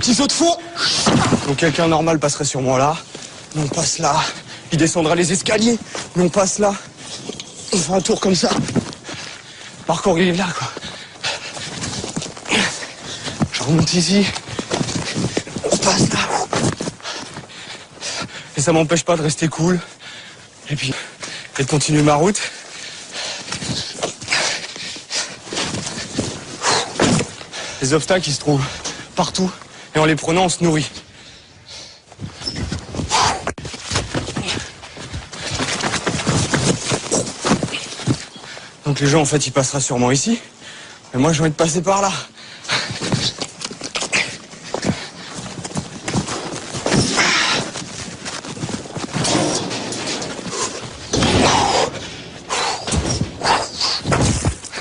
petit saut de fond. Donc quelqu'un normal passerait sur moi là. Mais on passe là. Il descendra les escaliers. Mais on passe là. On fait un tour comme ça. Parcours il est là quoi. Je remonte ici. On passe là. Et ça m'empêche pas de rester cool. Et puis, et de continuer ma route. Les obstacles, ils se trouvent partout. Et en les prenant, on se nourrit. Donc les gens, en fait, ils passeraient sûrement ici. Mais moi, j'ai envie de passer par là.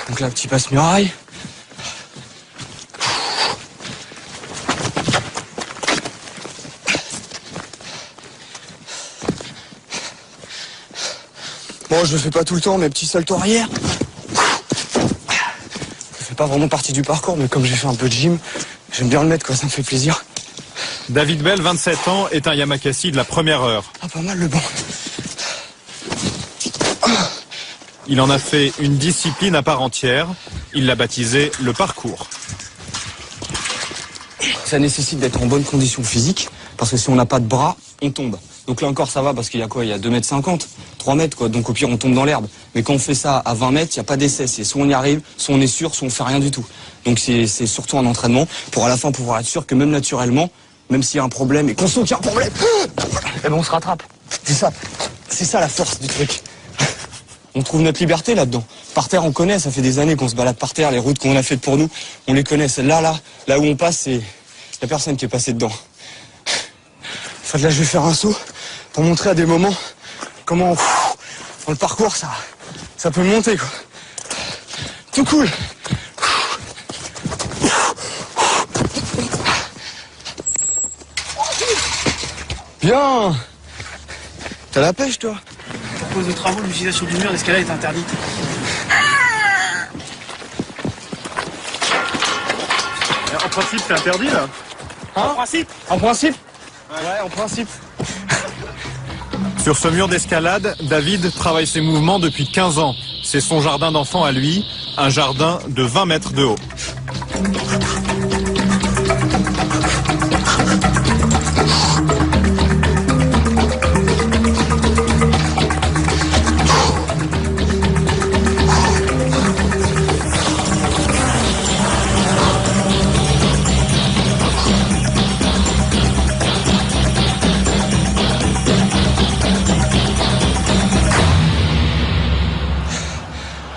Donc là, petit passe-muraille. Bon, je le fais pas tout le temps, mes petits saltos arrière. Ça fait pas vraiment partie du parcours, mais comme j'ai fait un peu de gym, j'aime bien le mettre, quoi, ça me fait plaisir. David Bell, 27 ans, est un Yamakasi de la première heure. Ah, pas mal le banc. Il en a fait une discipline à part entière. Il l'a baptisé le parcours. Ça nécessite d'être en bonne condition physique, parce que si on n'a pas de bras, on tombe. Donc là encore ça va parce qu'il y a quoi? Il y a 2,50 m, 3 mètres quoi, donc au pire on tombe dans l'herbe. Mais quand on fait ça à 20 mètres, il n'y a pas d'essai, c'est soit on y arrive, soit on est sûr, soit on fait rien du tout. Donc c'est surtout un entraînement pour à la fin pouvoir être sûr que même naturellement, même s'il y a un problème et qu'on sent qu'il y a un problème, eh ben on se rattrape. C'est ça la force du truc. On trouve notre liberté là-dedans. Par terre on connaît, ça fait des années qu'on se balade par terre, les routes qu'on a faites pour nous, on les connaît. Celle-là, là où on passe, il n'y a personne qui est passé dedans. En fait là je vais faire un saut pour montrer à des moments comment dans le parcours ça peut monter quoi. Tout cool. Bien. T'as la pêche toi? À cause de travaux, l'utilisation du mur d'escalade est interdite. En principe, c'est interdit là. En principe? En principe? Ouais, en principe. Sur ce mur d'escalade, David travaille ses mouvements depuis 15 ans. C'est son jardin d'enfant à lui, un jardin de 20 mètres de haut.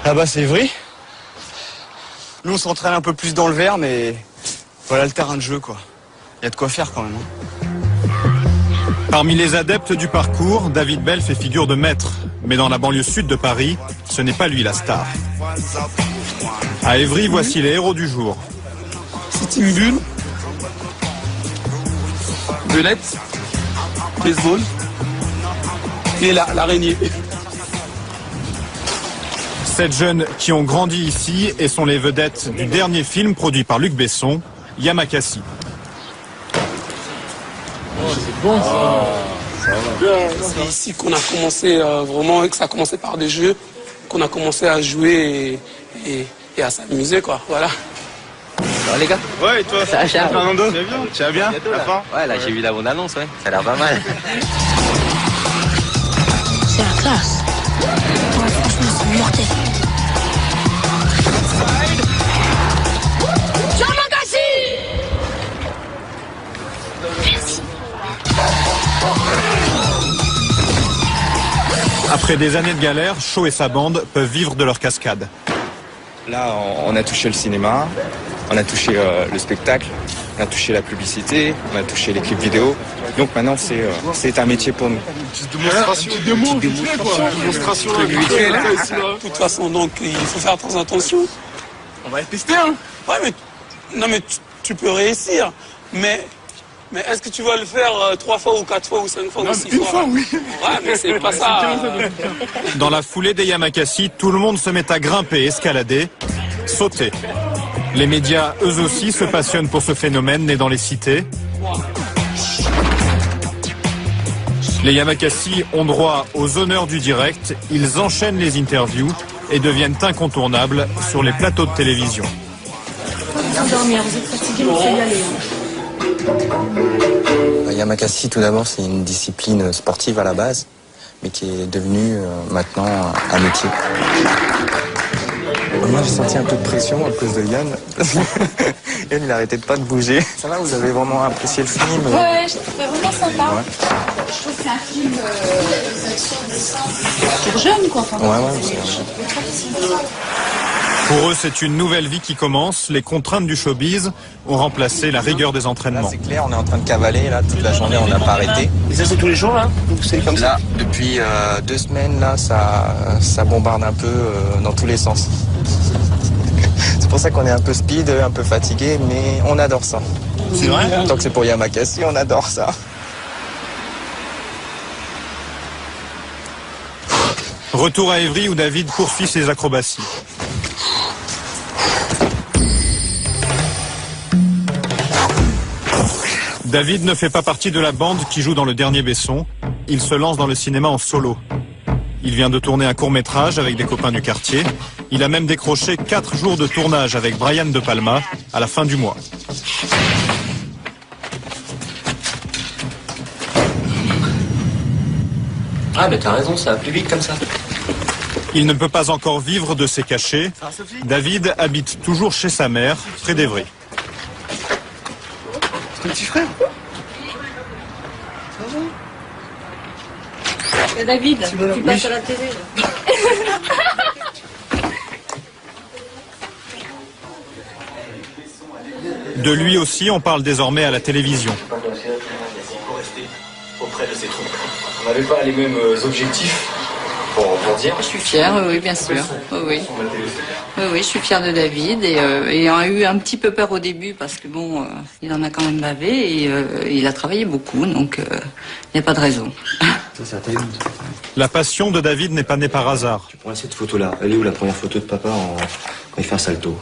Là-bas c'est Évry. Nous on s'entraîne un peu plus dans le vert, mais voilà le terrain de jeu quoi. Il y a de quoi faire quand même. Parmi les adeptes du parcours, David Bell fait figure de maître. Mais dans la banlieue sud de Paris, ce n'est pas lui la star. À Évry, voici les héros du jour. C'est une bulle, belette, baseball et l'araignée. 7 jeunes qui ont grandi ici et sont les vedettes du dernier film produit par Luc Besson, Yamakasi. C'est bon ça. C'est ici qu'on a commencé vraiment, que ça a commencé par des jeux, qu'on a commencé à jouer et à s'amuser quoi, voilà. Alors les gars? Ouais, et toi? Ça va, Fernando? Tu vas bien? Tu vas bien? La fin? Ouais, là j'ai vu la bonne annonce, ouais. Ça a l'air pas mal. C'est la classe. Ouais, franchement, c'est mortel. Merci. Après des années de galère, Shaw et sa bande peuvent vivre de leur cascade. Là, on a touché le cinéma, on a touché le spectacle, on a touché la publicité, on a touché les clips vidéo. Donc maintenant, c'est un métier pour nous. Démonstration. De toute façon, donc, il faut faire très attention. On va tester, hein. Ouais, mais non, mais tu peux réussir. Mais est-ce que tu vas le faire 3 fois ou 4 fois ou 5 fois ou 6 fois? Une fois, oui. Ouais, mais c'est pas ça. Dans la foulée des Yamakasi, tout le monde se met à grimper, escalader, sauter. Les médias, eux aussi, se passionnent pour ce phénomène né dans les cités. Les Yamakasi ont droit aux honneurs du direct. Ils enchaînent les interviews et deviennent incontournables sur les plateaux de télévision. Dormir, vous êtes fatigué, vous pouvez y aller. Yamakasi, tout d'abord, c'est une discipline sportive à la base, mais qui est devenue maintenant un métier. Moi, j'ai senti un peu de pression à cause de Yann. Yann, il arrêtait pas de bouger. Ça va, vous avez vraiment apprécié le film? Ouais, je trouvais vraiment sympa. Ouais. Je trouve que c'est un film pour jeunes, quoi. Enfin, Ouais, Pour eux, c'est une nouvelle vie qui commence. Les contraintes du showbiz ont remplacé la rigueur des Là, entraînements. c'est clair, on est en train de cavaler, là, toute la journée, on n'a pas arrêté. Et ça, c'est tous les jours, là? C'est comme ça? Là, depuis 2 semaines, là, ça bombarde un peu dans tous les sens. C'est pour ça qu'on est un peu speed, un peu fatigué, mais on adore ça. C'est vrai? Tant que c'est pour Yamakasi, on adore ça. Retour à Évry où David poursuit ses acrobaties. David ne fait pas partie de la bande qui joue dans Le Dernier Besson. Il se lance dans le cinéma en solo. Il vient de tourner un court-métrage avec des copains du quartier. Il a même décroché 4 jours de tournage avec Brian De Palma à la fin du mois. Ah, mais t'as raison, ça va plus vite comme ça. Il ne peut pas encore vivre de ses cachets. David habite toujours chez sa mère, près d'Évry. C'est ton petit frère? Et David, tu passes à la télé. De lui aussi, on parle désormais à la télévision. Auprès de ces troupes. On n'avait pas les mêmes objectifs pour dire. Je suis fière, oui, bien sûr. Oui. Oui, je suis fière de David et on a eu un petit peu peur au début parce que bon, il en a quand même bavé et il a travaillé beaucoup, donc il n'y a pas de raison. Ça t'aide. La passion de David n'est pas née par hasard. Tu prends cette photo-là. Elle est où la première photo de papa quand il fait un salto?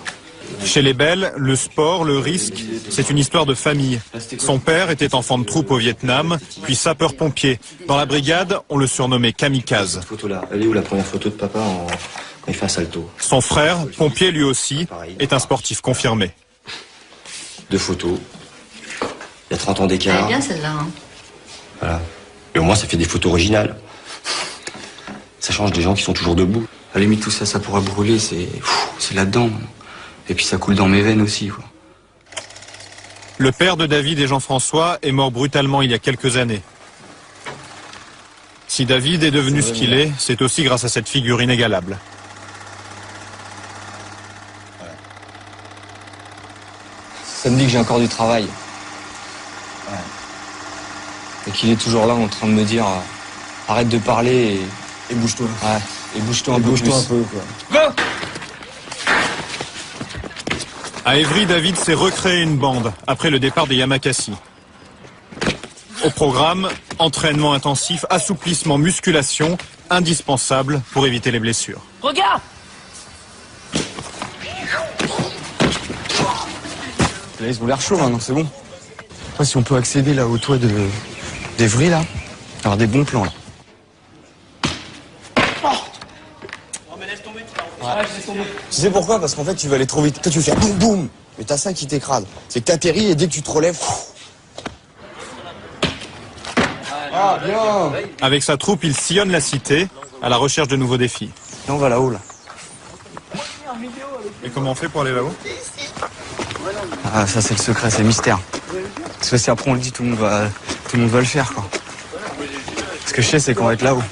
Chez les Belles, le sport, le risque, c'est une histoire de famille. Son père était enfant de troupe au Vietnam, puis sapeur-pompier. Dans la brigade, on le surnommait kamikaze. Cette photo-là. Elle est où la première photo de papa quand il fait un salto? Son frère, pompier lui aussi, est un sportif confirmé. 2 photos. Il y a 30 ans d'écart. Elle est bien celle-là. Hein. Voilà. Et au moins, ça fait des photos originales. Ça change des gens qui sont toujours debout. À la limite, tout ça, ça pourra brûler, c'est là-dedans. Et puis ça coule dans mes veines aussi, quoi. Le père de David et Jean-François est mort brutalement il y a quelques années. Si David est devenu ce qu'il est, c'est aussi grâce à cette figure inégalable. Ça me dit que j'ai encore du travail. Ouais. Et qu'il est toujours là en train de me dire arrête de parler et bouge-toi. Ouais. Et bouge-toi un peu plus. Va! À Évry, David s'est recréé une bande après le départ des Yamakasi. Au programme, entraînement intensif, assouplissement, musculation, indispensable pour éviter les blessures. Regarde! Là, ils ont l'air chaud maintenant, c'est bon. Après, si on peut accéder là au toit d'Évry, là, avoir des bons plans là. Ouais. Tu sais pourquoi? Parce qu'en fait, tu vas aller trop vite. Toi, tu veux faire boum boum, mais t'as ça qui t'écrase. C'est que t'atterris et dès que tu te relèves. Ah, bien! Avec sa troupe, il sillonne la cité à la recherche de nouveaux défis. Et on va là-haut, là. Et comment on fait pour aller là-haut? Ah, ça, c'est le secret, c'est le mystère. Parce que si après on le dit, tout le monde va le faire, quoi. Ce que je sais, c'est qu'on va être là-haut.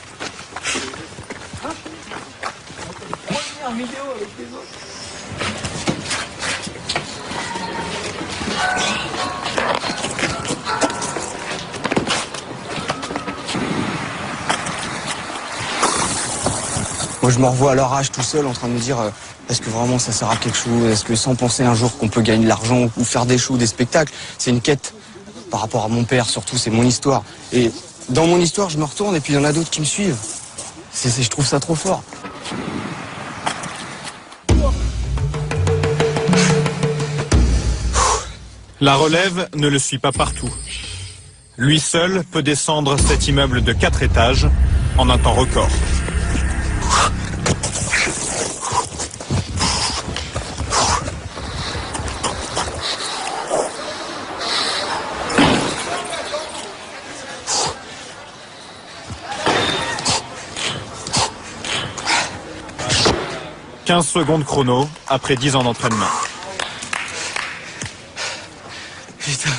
Moi, je me revois à leur âge tout seul en train de me dire est-ce que vraiment ça sert à quelque chose? Est-ce que sans penser un jour qu'on peut gagner de l'argent ou faire des shows, des spectacles? C'est une quête par rapport à mon père, surtout, c'est mon histoire. Et dans mon histoire, je me retourne et puis il y en a d'autres qui me suivent. Je trouve ça trop fort. La relève ne le suit pas partout. Lui seul peut descendre cet immeuble de 4 étages en un temps record. « 15 secondes chrono après 10 ans d'entraînement. » Putain.